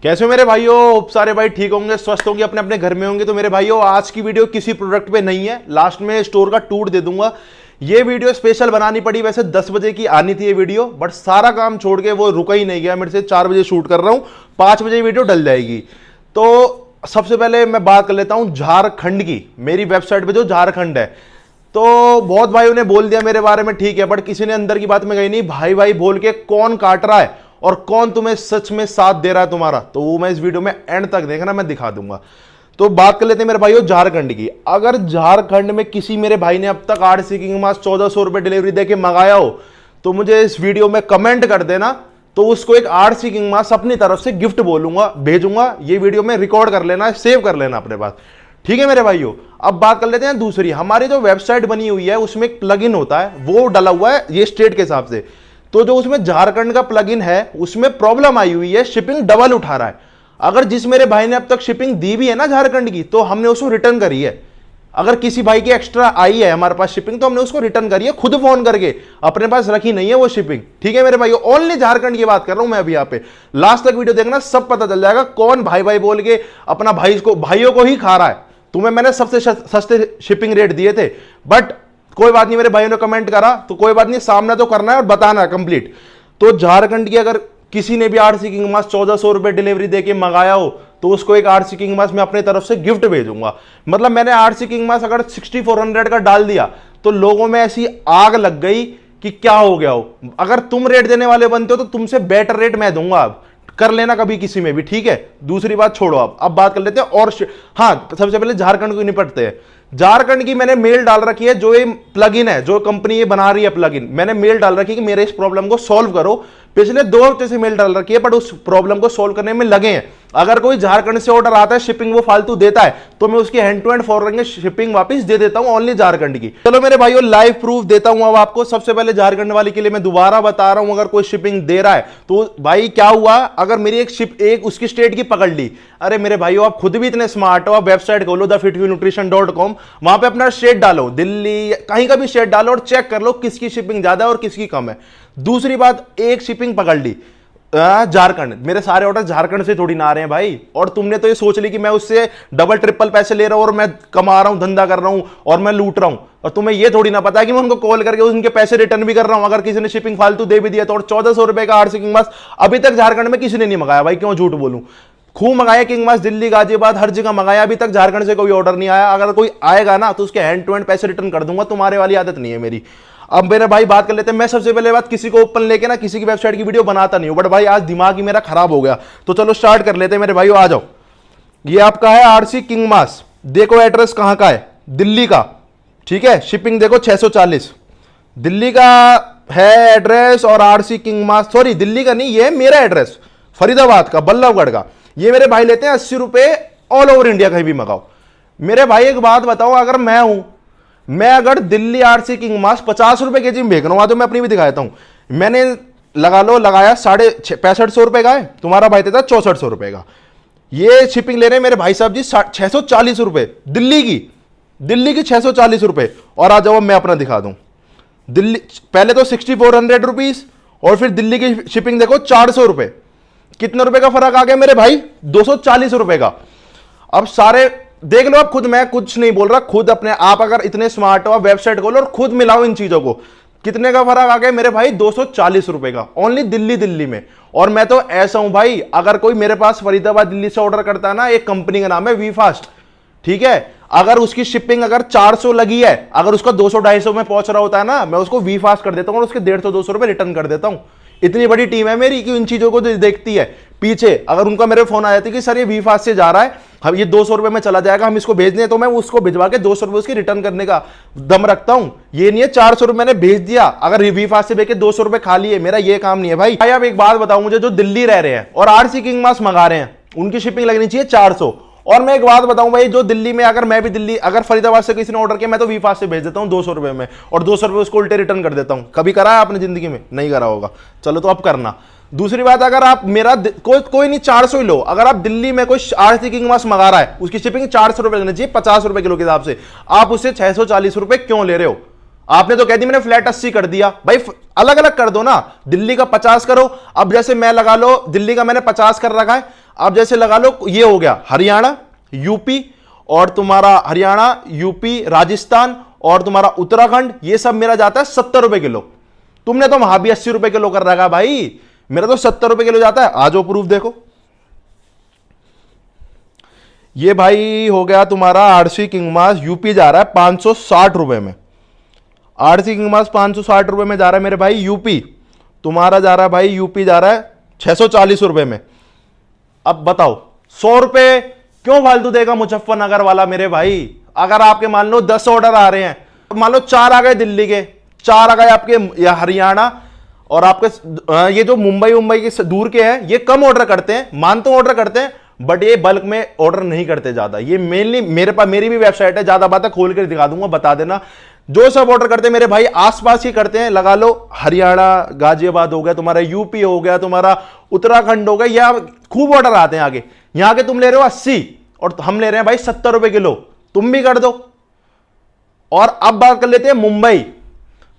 कैसे हो मेरे भाइयों? सारे भाई ठीक होंगे, स्वस्थ होंगे, अपने अपने घर में होंगे। तो मेरे भाइयों, आज की वीडियो किसी प्रोडक्ट पे नहीं है, लास्ट में स्टोर का टूर दे दूंगा। ये वीडियो स्पेशल बनानी पड़ी, वैसे 10 बजे की आनी थी ये वीडियो, बट सारा काम छोड़ के वो रुका ही नहीं गया मेरे से। 4 बजे शूट कर रहा हूं, 5 बजे वीडियो डल जाएगी। तो सबसे पहले मैं बात कर लेता हूं झारखंड की। मेरी वेबसाइट पे जो झारखंड है, तो बहुत भाइयों ने बोल दिया मेरे बारे में, ठीक है, बट किसी ने अंदर की बात में गई नहीं। भाई भाई बोल के कौन काट रहा है और कौन तुम्हें सच में साथ दे रहा है तुम्हारा, तो वो मैं इस वीडियो में एंड तक देखना, मैं दिखा दूंगा। तो बात कर लेते हैं मेरे भाइयों झारखंड की। अगर झारखंड में किसी मेरे भाई ने अब तक आरसी किंग मास 1400 रुपए डिलीवरी देके मंगाया हो, तो मुझे इस वीडियो में कमेंट कर देना, तो उसको एक आरसी किंग मास अपनी तरफ से गिफ्ट बोलूंगा, भेजूंगा। ये वीडियो में रिकॉर्ड कर लेना, सेव कर लेना अपने पास, ठीक है मेरे भाइयों। अब बात कर लेते हैं दूसरी। हमारी जो वेबसाइट बनी हुई है उसमें एक प्लगइन होता है, वो डला हुआ है ये स्टेट के हिसाब से। तो जो उसमें झारखंड का प्लगइन है उसमें प्रॉब्लम आई हुई है, शिपिंग डबल उठा रहा है। अगर जिस मेरे भाई ने अब तक शिपिंग दी भी है ना झारखंड की, तो हमने उसको रिटर्न करी है। अगर किसी भाई की एक्स्ट्रा आई है हमारे पास शिपिंग, तो हमने उसको रिटर्न करी है, खुद फोन करके, अपने पास रखी नहीं है वो शिपिंग, ठीक है मेरे भाई। ओनली झारखंड की बात कर रहा हूं मैं अभी यहाँ पे। लास्ट तक वीडियो देखना, सब पता चल जाएगा कौन भाई भाई बोल के अपना भाइयों को ही खा रहा है। तुम्हें मैंने सबसे सस्ते शिपिंग रेट दिए थे, बट कोई बात नहीं, मेरे भाइयों ने कमेंट करा तो कोई बात नहीं, सामना तो करना है और बताना है कंप्लीट। तो झारखंड की अगर किसी ने भी आरसी किंग मास 1400 रुपए डिलीवरी देके मंगाया हो, तो उसको एक आरसी किंग मास मैं अपने तरफ से गिफ्ट भेजूंगा। मतलब मैंने आरसी किंग मास अगर 6400 का डाल दिया, तो लोगों में ऐसी आग लग गई कि क्या हो गया हो। अगर तुम रेट देने वाले बनते हो तो तुमसे बेटर रेट मैं दूंगा, अब कर लेना कभी किसी में भी, ठीक है। दूसरी बात छोड़ो, अब बात कर लेते हैं। और हाँ, सबसे पहले झारखंड को निपटते हैं। झारखंड की मैंने मेल डाल रखी है, जो ये प्लगइन है, जो कंपनी ये बना रही है प्लगइन, मैंने मेल डाल रखी है कि मेरे इस प्रॉब्लम को सॉल्व करो। पिछले 2 हफ्ते से मेल डाल रखी है, बट उस प्रॉब्लम को सॉल्व करने में लगे हैं। अगर कोई झारखंड से ऑर्डर आता है, शिपिंग वो फालतू देता है, तो मैं उसकी hand to hand forwarding shipping वापस दे देता हूं, ओनली झारखंड की। चलो मेरे भाइयों, लाइव प्रूफ देता हूं अब आपको। सबसे पहले झारखंड वाली के लिए मैं दोबारा बता रहा हूं, अगर कोई शिपिंग दे रहा है तो भाई क्या हुआ, अगर मेरी एक उसकी स्टेट की पकड़ ली, अरे मेरे भाइयों आप खुद भी इतने स्मार्ट हो, आप वेबसाइट खोलो thefitnutrition.com, वहां पे अपना स्टेट डालो, दिल्ली कहीं का भी स्टेट डालो और चेक कर लो किसकी शिपिंग ज्यादा है और किसकी कम है। दूसरी बात, एक शिपिंग पकड़ ली झारखंड, मेरे सारे ऑर्डर झारखंड से थोड़ी ना आ रहे हैं भाई। और तुमने तो ये सोच ली कि मैं उससे डबल ट्रिपल पैसे ले रहा हूं और मैं कमा रहा हूं, धंधा कर रहा हूं और मैं लूट रहा हूं, और तुम्हें ये थोड़ी ना पता है कि मैं उनको कॉल करके उनके पैसे रिटर्न भी कर रहा हूं, अगर किसी ने शिपिंग फालतू दे भी दिया तो। और 1400 रुपए का आरसी किंग मास अभी तक झारखंड में किसी ने नहीं मंगाया भाई, क्यों झूठ बोलूं। खूब मंगाया किंग मास, दिल्ली गाजियाबाद हर जगह मंगाया, अभी तक झारखंड से कोई ऑर्डर नहीं आया। अगर कोई आएगा ना तो उसके हैंड टू हैंड पैसे रिटर्न कर दूंगा, तुम्हारे वाली आदत नहीं है मेरी। अब मेरे भाई बात कर लेते हैं। मैं सबसे पहले बात, किसी को ओपन लेके ना किसी की वेबसाइट की वीडियो बनाता नहीं हूं, बट भाई आज दिमाग ही मेरा खराब हो गया, तो चलो स्टार्ट कर लेते हैं मेरे भाइयों। आ जाओ, ये आपका है आरसी किंग मास, देखो एड्रेस कहां का है, दिल्ली का, ठीक है। शिपिंग देखो 640 दिल्ली का है एड्रेस, और आरसी किंग मास, सॉरी दिल्ली का नहीं, ये है मेरा एड्रेस फरीदाबाद का, बल्लभगढ़ का। ये मेरे भाई लेते हैं 80 रुपए, ऑल ओवर इंडिया कहीं भी मंगाओ। मेरे भाई एक बात बताओ, अगर मैं अगर दिल्ली आरसी किंग मास 50 रुपए के जी में बेच रहा हूं, तो मैं अपनी भी दिखाता हूं। मैंने लगाया 6500 रुपए का है, तुम्हारा भाई देता 6400 रुपए का। ये शिपिंग ले रहे हैं मेरे भाई साहब जी 640 रुपए, दिल्ली की 640 रुपए। और आ जाओ मैं अपना दिखा दूं, दिल्ली पहले तो 6400 रुपीज, और फिर दिल्ली की शिपिंग देखो 400 रुपए। कितने रुपए का फर्क आ गया मेरे भाई, 240 रुपए का। अब सारे देख लो, अब खुद, मैं कुछ नहीं बोल रहा, खुद अपने आप अगर इतने स्मार्ट हो, आप वेबसाइट खोलो और खुद मिलाओ इन चीजों को। कितने का फर्क आ गया मेरे भाई, 240 रुपए का, ओनली दिल्ली में। और मैं तो ऐसा हूं भाई, अगर कोई मेरे पास फरीदाबाद दिल्ली से ऑर्डर करता है ना, एक कंपनी का नाम है वी फास्ट, ठीक है। अगर उसकी शिपिंग अगर 400 लगी है, अगर उसका 200-250 में पहुंच रहा होता है ना, मैं उसको वी फास्ट कर देता हूं और उसके 150-200 रुपए रिटर्न कर देता हूं। इतनी बड़ी टीम है मेरी कि इन चीजों को देखती है पीछे। अगर उनका मेरे फोन आ जाती है कि सर ये वी फास्ट से जा रहा है, हम ये 200 रुपए में चला जाएगा, हम इसको भेज दें, तो मैं उसको भिजवा के 200 रुपए उसकी रिटर्न करने का दम रखता हूं। ये नहीं है 400 रुपए मैंने भेज दिया, अगर वी फास्ट से भेज के 200 रुपए खा लिए, मेरा ये काम नहीं है भाई। अब एक बात बताऊं, मुझे जो दिल्ली रह रहे हैं और आरसी किंग मास मंगा रहे हैं, उनकी शिपिंग लगनी चाहिए 400। और मैं एक बात बताऊं भाई, जो दिल्ली में, अगर मैं भी दिल्ली, अगर फरीदाबाद से किसी ने ऑर्डर किया, मैं तो वी फास्ट से भेज देता हूं 200 रुपए में, और 200 रुपए उसको उल्टे रिटर्न कर देता हूं। कभी करा है आपने जिंदगी में? नहीं करा होगा, चलो तो अब करना। दूसरी बात, अगर आप मेरा कोई नहीं 400 ही लो, अगर आप दिल्ली में कोई आरसी किंग मास मंगा रहा है, उसकी शिपिंग 400 रुपए लगनी चाहिए, 50 रुपए किलो के हिसाब से, आप उससे 640 रुपए क्यों ले रहे हो? आपने तो कह दी मैंने फ्लैट 80 कर दिया भाई, अलग अलग कर दो ना, दिल्ली का 50 करो। अब जैसे मैं लगा लो, दिल्ली का मैंने 50 कर रखा है, अब जैसे लगा लो ये हो गया हरियाणा, यूपी, और तुम्हारा हरियाणा, यूपी, राजस्थान और तुम्हारा उत्तराखंड, ये सब मेरा जाता है 70 रुपए किलो। तुमने तो वहां भी 80 रुपए किलो कर रखा भाई, मेरा तो 70 रुपए किलो जाता है। आ जाओ प्रूफ देखो, ये भाई हो गया तुम्हारा आरसी किंग मास, यूपी जा रहा है 560 रुपए में। आरसी किंग मास 560 रुपए में जा रहा है मेरे भाई यूपी। तुम्हारा जा रहा है भाई, यूपी जा रहा है 640 रुपए में। अब बताओ 100 रुपए क्यों फालतू देगा मुजफ्फरनगर वाला मेरे भाई? अगर आपके मान लो 10 ऑर्डर आ रहे हैं, मान लो 4 आ गए दिल्ली के, 4 आ गए आपके या हरियाणा, और आपके ये जो मुंबई के दूर के हैं ये कम ऑर्डर करते हैं, मानते ऑर्डर करते हैं, बट ये बल्क में ऑर्डर नहीं करते ज्यादा। ये मेनली मेरे पास, मेरी भी वेबसाइट है, ज्यादा बातें खोल कर दिखा दूंगा, बता देना। जो सब ऑर्डर करते हैं मेरे भाई आसपास ही करते हैं। लगा लो हरियाणा, गाजियाबाद हो गया तुम्हारा, यूपी हो गया तुम्हारा, उत्तराखंड हो गया, या खूब ऑर्डर आते हैं आगे। यहां के तुम ले रहे हो 80 और हम ले रहे हैं भाई 70 रुपए किलो, तुम भी कर दो। और अब बात कर लेते हैं मुंबई,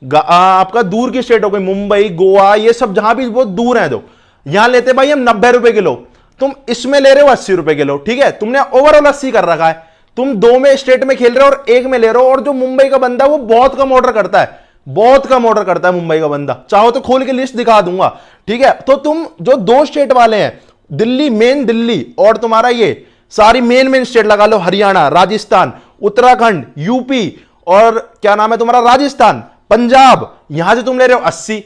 आपका दूर की स्टेट हो गई, मुंबई, गोवा, ये सब जहां भी बहुत दूर है, दो यहां लेते भाई हम 90 रुपए किलो, तुम इसमें ले रहे हो 80 रुपए किलो। ठीक है, तुमने ओवरऑल 80 कर रखा है, तुम 2 में स्टेट में खेल रहे हो और 1 में ले रहे हो। और जो मुंबई का बंदा वो बहुत कम ऑर्डर करता है, बहुत कम ऑर्डर करता है मुंबई का बंदा, चाहो तो खोल के लिस्ट दिखा दूंगा। ठीक है, तो तुम जो 2 स्टेट वाले हैं, दिल्ली, मेन दिल्ली, और तुम्हारा ये सारी मेन स्टेट लगा लो, हरियाणा, राजस्थान, उत्तराखंड, यूपी, और क्या नाम है तुम्हारा, राजस्थान, पंजाब, यहां से तुम ले रहे हो 80,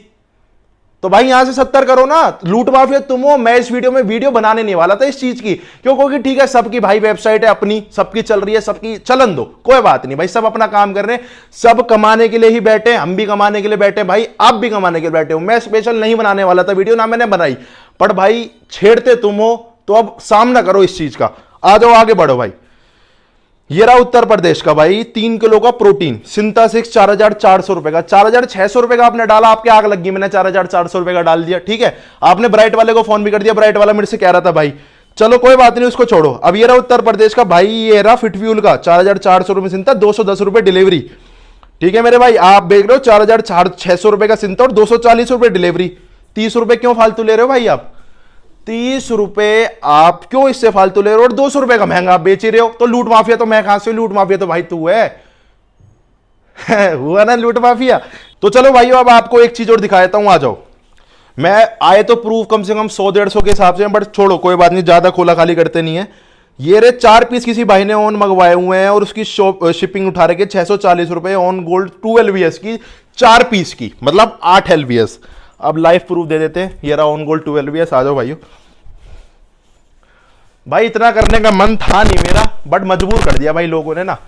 तो भाई यहां से 70 करो ना। लूट माफिया तुम हो। मैं इस वीडियो में वीडियो बनाने नहीं वाला था इस चीज की, क्योंकि ठीक है सबकी भाई वेबसाइट है अपनी, सबकी चल रही है, सबकी चलन दो, कोई बात नहीं भाई, सब अपना काम कर रहे हैं, सब कमाने के लिए ही बैठे, हम भी कमाने के लिए बैठे भाई, आप भी कमाने के लिए बैठे हो। मैं स्पेशल नहीं बनाने वाला था वीडियो, ना मैंने बनाई, पर भाई छेड़ते तुम हो, तो अब सामना करो इस चीज का। आ जाओ आगे बढ़ो भाई। ये रहा उत्तर प्रदेश का भाई 3 किलो का प्रोटीन सिंथेसिस 4400 रुपए का, 4600 रुपए का आपने डाला, आपके आग लग गई, मैंने 4400 रुपए का डाल दिया। ठीक है, आपने ब्राइट वाले को फोन भी कर दिया, ब्राइट वाला मेरे से कह रहा था भाई, चलो कोई बात नहीं, उसको छोड़ो। अब ये रहा उत्तर प्रदेश का भाई, ये रहा फिटफ्यूल का 4400 रुपए सिंथा, 210 रुपए डिलीवरी। ठीक है मेरे भाई, आप देख रहे हो 4600 रुपए का सिंथा और 240 रुपए डिलीवरी। 30 रुपए क्यों फालतू ले रहे हो भाई आप? 30 रुपए आप क्यों इससे फालतू ले रहे हो, और 200 रुपए का महंगा आप बेच ही रहे हो? तो लूट माफिया तो मैं कहां से? लूट माफिया तो भाई तू है हुआ ना लूट माफिया। तो चलो भाई अब आपको एक चीज और दिखा देता हूं, आ जाओ। मैं आए तो प्रूफ कम से कम 100-150 के हिसाब से, बट छोड़ो कोई बात नहीं, ज्यादा खोला खाली करते नहीं है। ये रे 4 पीस किसी भाई ने ऑन मंगवाए हुए हैं, और उसकी शिपिंग उठा रखे 640 रुपए, ऑन गोल्ड 2 LBS की, 4 पीस की, मतलब 8 LBS। अब लाइव प्रूफ दे देते हैं, ये रहा ऑन गोल्ड 2 LBS। आ जाओ भाइयों। भाई इतना करने का मन था नहीं मेरा, बट मजबूर कर दिया भाई लोगों ने ना।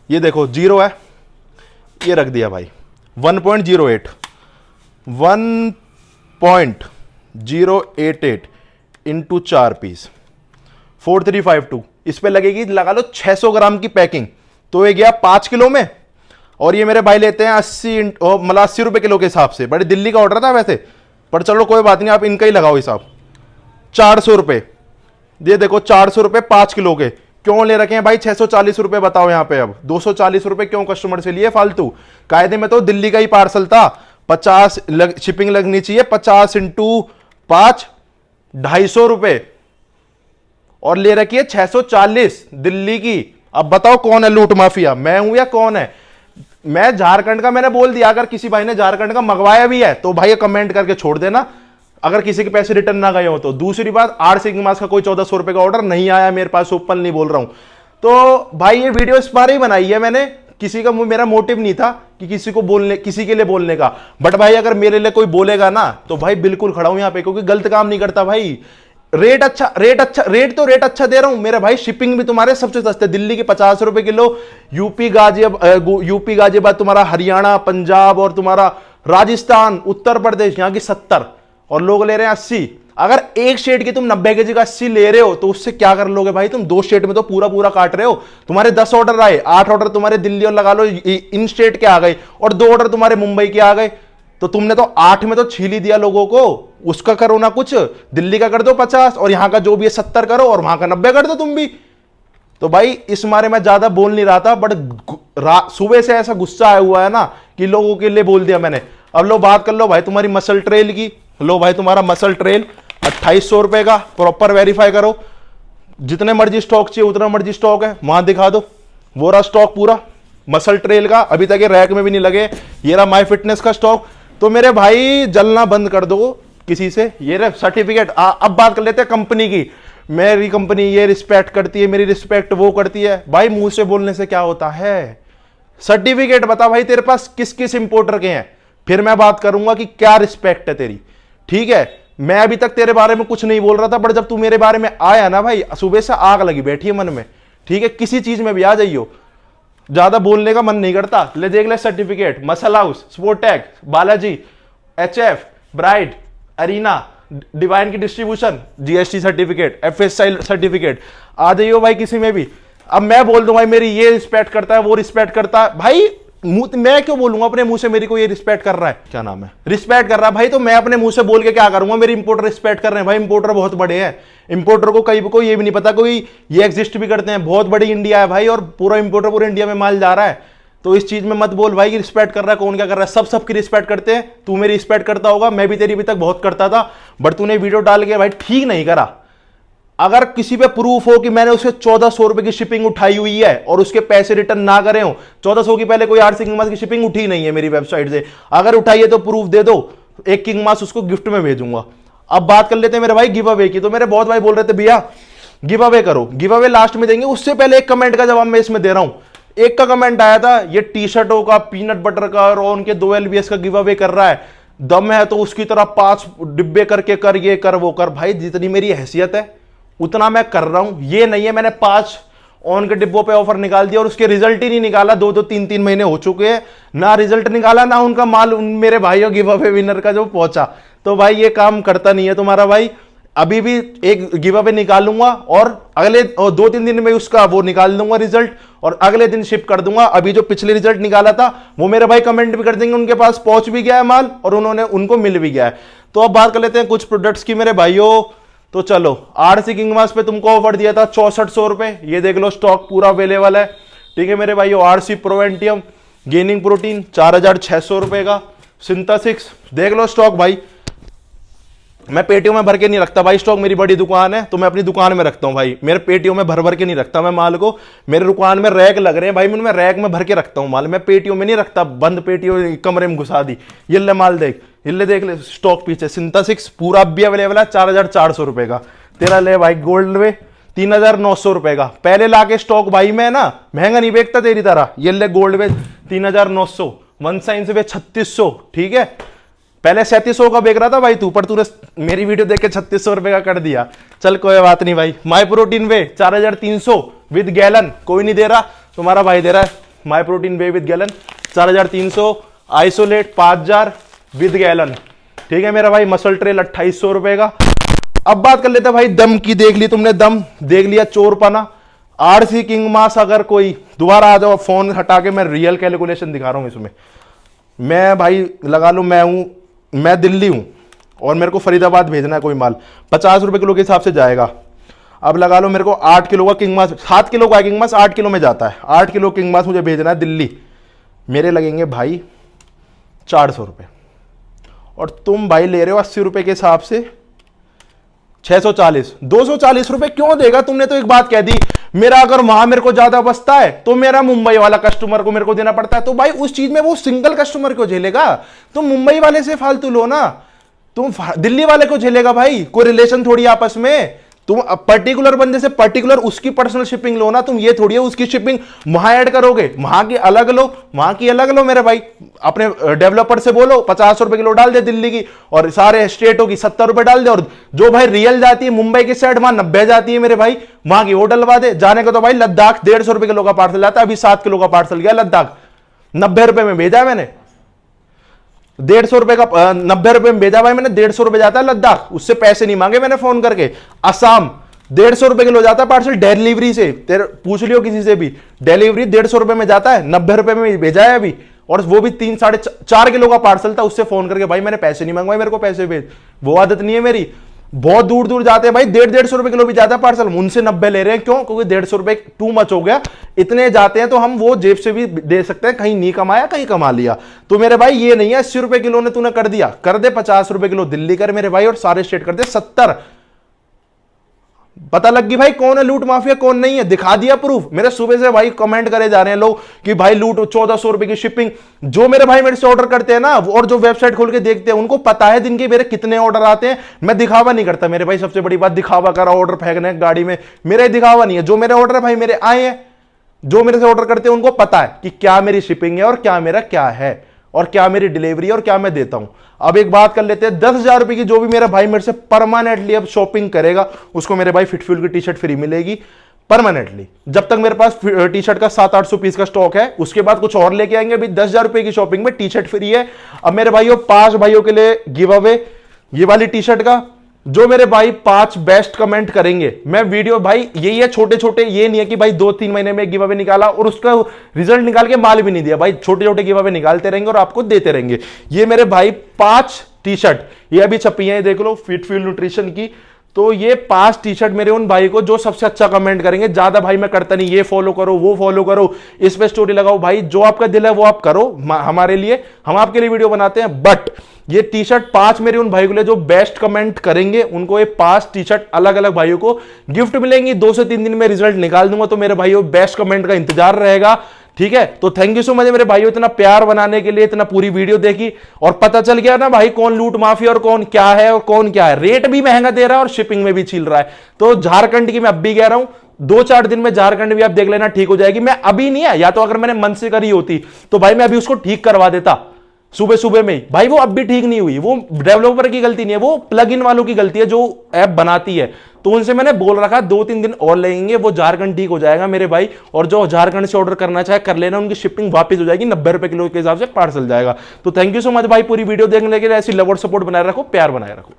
ये देखो 0 है, ये रख दिया भाई 1.08 इंटू 4 पीस 4352, इस पे लगेगी लगा लो 600 ग्राम की पैकिंग, तो ये गया 5 किलो में। और ये मेरे भाई लेते हैं 80 रुपए किलो के हिसाब से, बड़े दिल्ली का ऑर्डर था वैसे, पर चलो कोई बात नहीं, आप इनका ही लगाओ हिसाब। 400 रुपए, ये देखो 400 रुपए 5 किलो के, क्यों ले रखे हैं भाई 640 रुपए? बताओ यहां पे अब 240 रुपए क्यों कस्टमर से लिए फालतू? कायदे में तो दिल्ली का ही पार्सल था, 50 शिपिंग लगनी चाहिए, 50 इंटू 5 250 रुपए, और ले रखी है 640 दिल्ली की। अब बताओ कौन है लूट माफिया, मैं हूं या कौन है? मैं झारखंड का, मैंने बोल दिया, अगर किसी भाई ने झारखंड का मंगवाया भी है तो भाई कमेंट करके छोड़ देना, अगर किसी के पैसे रिटर्न ना गए हो तो। दूसरी बात, आरसी किंग मास का कोई 1400 रुपए का ऑर्डर नहीं आया मेरे पास, ओपन नहीं बोल रहा हूं। तो भाई ये वीडियो इस बार ही बनाई है मैंने, किसी का मेरा मोटिव नहीं था कि किसी को बोलने, किसी के लिए बोलने का, बट भाई अगर मेरे लिए कोई बोलेगा ना तो भाई बिल्कुल खड़ा हूं यहां पे, क्योंकि गलत काम नहीं करता भाई। रेट अच्छा दे रहा हूं मेरे भाई, शिपिंग भी तुम्हारे सबसे सस्ते, दिल्ली के 50 रुपए किलो, यूपी गाजियाबाद तुम्हारा, हरियाणा, पंजाब और तुम्हारा राजस्थान, उत्तर प्रदेश यहाँ की 70, और लोग ले रहे हैं 80। अगर एक स्टेट की तुम 90 kg का 80 ले रहे हो तो उससे क्या कर लोगे भाई तुम? 2 स्टेट में तो पूरा काट रहे हो। तुम्हारे 10 ऑर्डर आए, 8 ऑर्डर तुम्हारे दिल्ली और लगा लो इन स्टेट के आ गए, और 2 ऑर्डर तुम्हारे मुंबई के आ गए, तो तुमने तो 8 में तो छील ही दिया लोगों को। उसका करो ना कुछ, दिल्ली का कर दो 50, और यहां का जो भी है 70 करो, और वहां का 90 कर दो तुम भी। तो भाई इस मारे मैं ज्यादा बोल नहीं रहा था, बट सुबह से ऐसा गुस्सा आया हुआ है ना कि लोगों के लिए बोल दिया मैंने। अब लो बात कर लो भाई तुम्हारी मसल ट्रेल की, लो भाई तुम्हारा मसल ट्रेल, ₹2800 का, प्रॉपर वेरीफाई करो। जितने मर्जी स्टॉक चाहिए उतना मर्जी स्टॉक है, वहां दिखा दो। वो रहा स्टॉक पूरा मसल ट्रेल का, अभी तक ये रैक में भी नहीं लगे। ये रहा माई फिटनेस का स्टॉक। तो मेरे भाई जलना बंद कर दो किसी से। ये रहा सर्टिफिकेट। अब बात कर लेते हैं कंपनी की। मेरी कंपनी ये रिस्पेक्ट करती है, मेरी रिस्पेक्ट वो करती है। भाई मुंह से बोलने से क्या होता है? सर्टिफिकेट बता भाई तेरे पास किस किस इंपोर्टर के हैं, फिर मैं बात करूंगा कि क्या रिस्पेक्ट है तेरी। ठीक है, मैं अभी तक तेरे बारे में कुछ नहीं बोल रहा था, बट जब तू मेरे बारे में आया ना भाई, सुबह से आग लगी बैठी है मन में। ठीक है, किसी चीज में भी आ जाइयो, ज्यादा बोलने का मन नहीं करता। ले देख ले certificate, Muscle House, Sportech, Balaji, HF, Bright, Arena, Divine की distribution, GST certificate, FSI certificate, आ जाइयो भाई किसी में भी। अब मैं बोल दूं भाई मेरी ये रिस्पेक्ट करता है, वो रिस्पेक्ट करता है, भाई मैं क्यों बोलूंगा अपने मुंह से मेरी को ये रिस्पेक्ट कर रहा है, क्या नाम है, रिस्पेक्ट कर रहा है भाई, तो मैं अपने मुंह से बोल के क्या करूंगा? मेरे इंपोर्टर रिस्पेक्ट कर रहे हैं भाई, इंपोर्टर बहुत बड़े हैं। इंपोर्टर को कई को ये भी नहीं पता कोई ये एग्जिस्ट भी करते हैं। बहुत बड़ी इंडिया है भाई, और पूरा इंपोर्टर पूरे इंडिया में माल जा रहा है। तो इस चीज में मत बोल भाई कि रिस्पेक्ट कर रहा है, कौन क्या कर रहा है। सब सबकी रिस्पेक्ट करते हैं, तू मेरी रिस्पेक्ट करता होगा, मैं भी तेरी अभी तक बहुत करता था, बट तूने वीडियो डाल के भाई ठीक नहीं करा। अगर किसी पे प्रूफ हो कि मैंने उसके 1400 रुपए की शिपिंग उठाई हुई है और उसके पैसे रिटर्न ना करे हो, 1400 की पहले कोई आरसी किंग मास की शिपिंग उठी नहीं है मेरी वेबसाइट से, अगर उठाई है तो प्रूफ दे दो, एक किंग मास उसको गिफ्ट में भेजूंगा। अब बात कर लेते हैं मेरे भाई गिव अवे की। तो मेरे बहुत भाई बोल रहे थे भैया गिव अवे करो, गिव अवे लास्ट में देंगे। उससे पहले एक कमेंट का जवाब मैं इसमें दे रहा हूं। एक का कमेंट आया था, ये टी शर्टों का, पीनट बटर का और उनके 2 LBS का गिव अवे कर रहा है, दम है तो उसकी तरह 5 डिब्बे करके कर, ये कर वो कर। भाई जितनी मेरी हैसियत है उतना मैं कर रहा हूं। ये नहीं है मैंने 5 ऑन के डिब्बों पे ऑफर निकाल दिया और उसके रिजल्ट ही नहीं निकाला। 2-2, 3-3 महीने हो चुके हैं, ना रिजल्ट निकाला, ना उनका माल मेरे भाइयों गिव अवे विनर का जो पहुंचा। तो भाई ये काम करता नहीं है तुम्हारा भाई। अभी भी एक गिव अवे निकालूंगा और अगले 2-3 दिन में उसका वो निकाल दूंगा रिजल्ट, और अगले दिन शिप कर दूंगा। अभी जो पिछले रिजल्ट निकाला था वो मेरे भाई कमेंट भी कर देंगे, उनके पास पहुंच भी गया है माल और उनको मिल भी गया है। तो अब बात कर लेते हैं कुछ प्रोडक्ट्स की मेरे भाइयों। तो चलो, आरसी किंग मास पे तुमको ऑफर दिया था 6400 रुपए, ये देख लो स्टॉक पूरा अवेलेबल है। ठीक है मेरे भाइयों, आरसी प्रोवेंटियम गेनिंग प्रोटीन 4600 रुपए का, सिंथेसिक्स देख लो स्टॉक भाई। मैं पेटियों में भर के नहीं रखता भाई स्टॉक, मेरी बड़ी दुकान है तो मैं अपनी दुकान में रखता हूं भाई। मेरे पेटियों में भर भर के नहीं रखता मैं माल को, मेरे दुकान में रैक लग रहे हैं भाई, मैं रैक में भर के रखता हूं माल, मैं पेटियों में नहीं रखता, बंद पेटियों कमरे में घुसा दी। ये ले माल देख, ये देख ले स्टॉक पीछे, सिंथेसिक्स पूरा भी अवेलेबल है 4400 रुपए का। तेरा ले भाई गोल्ड वे 3900 रुपए का। पहले लाके स्टॉक भाई मैं ना महंगा नहीं बेचता तेरी तरह। ये ले गोल्ड वे 3900, वन साइंस वे 3600। ठीक है, पहले 3700 का बेच रहा था भाई तू, पर तूने मेरी वीडियो देख के 3600 रुपए का कर दिया। चल कोई बात नहीं भाई। माई प्रोटीन वे 4300 विद गैलन, कोई नहीं दे रहा, तुम्हारा भाई दे रहा है। माई protein way with gallon 4300, isolate 5000 with gallon. ठीक है मेरा भाई, मसल ट्रेल 2800 रुपए का। अब बात कर लेते हैं भाई दम की। देख ली तुमने दम, देख लिया चोरपना। आरसी किंग मास अगर कोई दोबारा आ जाओ, फोन हटा के मैं रियल कैलकुलेशन दिखा रहा हूं इसमें। मैं भाई लगा लो मैं दिल्ली हूं और मेरे को फरीदाबाद भेजना है कोई माल, 50 रुपए किलो के हिसाब से जाएगा। अब लगा लो मेरे को 8 किलो का किंग मास, 7 किलो का किंग मास 8 किलो में जाता है, 8 किलो किंग मास मुझे भेजना है दिल्ली, मेरे लगेंगे भाई 400 रुपए। और तुम भाई ले रहे हो 80 रुपए के हिसाब से 640, 240 रुपए क्यों देगा? तुमने तो एक बात कह दी, मेरा अगर वहां मेरे को ज्यादा बचता है तो मेरा मुंबई वाला कस्टमर को मेरे को देना पड़ता है। तो भाई उस चीज में वो सिंगल कस्टमर को झेलेगा, तुम मुंबई वाले से फालतू लो ना, तुम दिल्ली वाले को झेलेगा भाई। कोई रिलेशन थोड़ी आपस में, तुम पर्टिकुलर बंदे से पर्टिकुलर उसकी पर्सनल शिपिंग लो ना, तुम ये थोड़ी है उसकी शिपिंग वहां ऐड करोगे, वहां की अलग लो, वहां की अलग लो। मेरे भाई अपने डेवलपर से बोलो 50 रुपए किलो डाल दे दिल्ली की, और सारे स्टेटों की 70 रुपए डाल दे, और जो भाई रियल जाती है मुंबई की साइड वहां 90 जाती है मेरे भाई, वहां की वो डलवा दे। जाने को तो भाई लद्दाख 150 रुपए किलो का पार्सल आता है, अभी 7 किलो का पार्सल गया लद्दाख, 90 रुपए में भेजा है मैंने, 150 रुपए का 90 रुपए में भेजा भाई मैंने, 150 रुपए जाता है लद्दाख, उससे पैसे नहीं मांगे मैंने फोन करके। असम 150 रुपए किलो जाता है पार्सल डिलीवरी से, तेरे पूछ लियो किसी से भी, डिलीवरी 150 रुपए में जाता है, 90 रुपए में भेजा है अभी, और वो भी 3-4.5 किलो का पार्सल था, उससे फोन करके भाई मैंने पैसे नहीं मंगवाए, मेरे को पैसे भेज। वो आदत नहीं है मेरी बहुत दूर दूर जाते हैं भाई, 150-150 रुपए किलो भी जाता है पार्सल, उनसे 90 ले रहे हैं। क्यों? क्योंकि 150 रुपए टू मच हो गया। इतने जाते हैं तो हम वो जेब से भी दे सकते हैं, कहीं नहीं कमाया कहीं कमा लिया। तो मेरे भाई ये नहीं है 80 रुपए किलो ने तूने कर दिया, कर दे 50 रुपए किलो दिल्ली कर मेरे भाई, और सारे स्टेट कर दे 70। पता लग गई भाई कौन है लूट माफिया कौन नहीं है, दिखा दिया प्रूफ। मेरे सुबह से भाई कमेंट करे जा रहे हैं लोग कि भाई लूट, 1400 रुपए की शिपिंग। जो मेरे भाई मेरे से ऑर्डर करते हैं ना, और जो वेबसाइट खोल के देखते हैं, उनको पता है दिन के मेरे कितने ऑर्डर आते हैं। मैं दिखावा नहीं करता मेरे भाई, सबसे बड़ी बात, दिखावा करा ऑर्डर फेंकने गाड़ी में, मेरा दिखावा नहीं है। जो मेरे ऑर्डर भाई मेरे आए हैं, जो मेरे से ऑर्डर करते हैं, उनको पता है कि क्या मेरी शिपिंग है और क्या मेरा क्या है, और क्या मेरी डिलीवरी है और क्या मैं देता हूं। अब एक बात कर लेते हैं, 10,000 रुपए की जो भी मेरा भाई मेरे से परमानेंटली अब शॉपिंग करेगा, उसको मेरे भाई फिटफ्यूल की टी शर्ट फ्री मिलेगी परमानेंटली। जब तक मेरे पास टी शर्ट का 700-800 पीस का स्टॉक है, उसके बाद कुछ और लेके आएंगे। अभी 10,000 रुपए की शॉपिंग में टी शर्ट फ्री है। अब मेरे भाइयों 5 भाइयों के लिए गिव अवे ये वाली टी शर्ट का। जो मेरे भाई 5 बेस्ट कमेंट करेंगे, मैं वीडियो भाई यही है, छोटे छोटे, ये नहीं है कि भाई 2-3 महीने में गिव अवे निकाला और उसका रिजल्ट निकाल के माल भी नहीं दिया। भाई छोटे छोटे गिव अवे निकालते रहेंगे और आपको देते रहेंगे। ये मेरे भाई 5 टी शर्ट ये अभी छपी है, देख लो, फिटफ्यूल न्यूट्रिशन की। तो ये 5 टी शर्ट मेरे उन भाई को जो सबसे अच्छा कमेंट करेंगे। ज्यादा भाई मैं करता नहीं, ये फॉलो करो वो फॉलो करो, इस पे स्टोरी लगाओ, भाई जो आपका दिल है वो आप करो हमारे लिए, हम आपके लिए वीडियो बनाते हैं। बट ये टी शर्ट 5 मेरे उन भाई को लिए जो बेस्ट कमेंट करेंगे, उनको ये 5 टी शर्ट अलग अलग भाइयों को गिफ्ट मिलेंगी। 2 से 3 दिन में रिजल्ट निकाल दूंगा, तो मेरे भाइयों बेस्ट कमेंट का इंतजार रहेगा। ठीक है, तो थैंक यू सो मच मेरे भाइयों, इतना प्यार बनाने के लिए, इतना पूरी वीडियो देखी और पता चल गया ना भाई कौन लूट माफिया और कौन क्या है और कौन क्या है। रेट भी महंगा दे रहा है और शिपिंग में भी छील रहा है। तो झारखंड की मैं अब भी कह रहा हूं, 2-4 दिन में झारखंड भी आप देख लेना ठीक हो जाएगी। मैं अभी नहीं है, या तो अगर मैंने मन से करी होती तो भाई मैं अभी उसको ठीक करवा देता सुबह सुबह में ही। भाई वो अब भी ठीक नहीं हुई, वो डेवलपर की गलती नहीं है, वो प्लग इन वालों की गलती है जो ऐप बनाती है। तो उनसे मैंने बोल रखा 2-3 दिन और लगेंगे, वो झारखंड ठीक हो जाएगा मेरे भाई। और जो झारखंड से ऑर्डर करना चाहे कर लेना, उनकी शिपिंग वापस हो जाएगी, 90 रुपए किलो के हिसाब से पार्सल जाएगा। तो थैंक यू सो मच भाई पूरी वीडियो देखने के लिए। ऐसी लव और सपोर्ट बनाए रखो, प्यार बनाए रखो।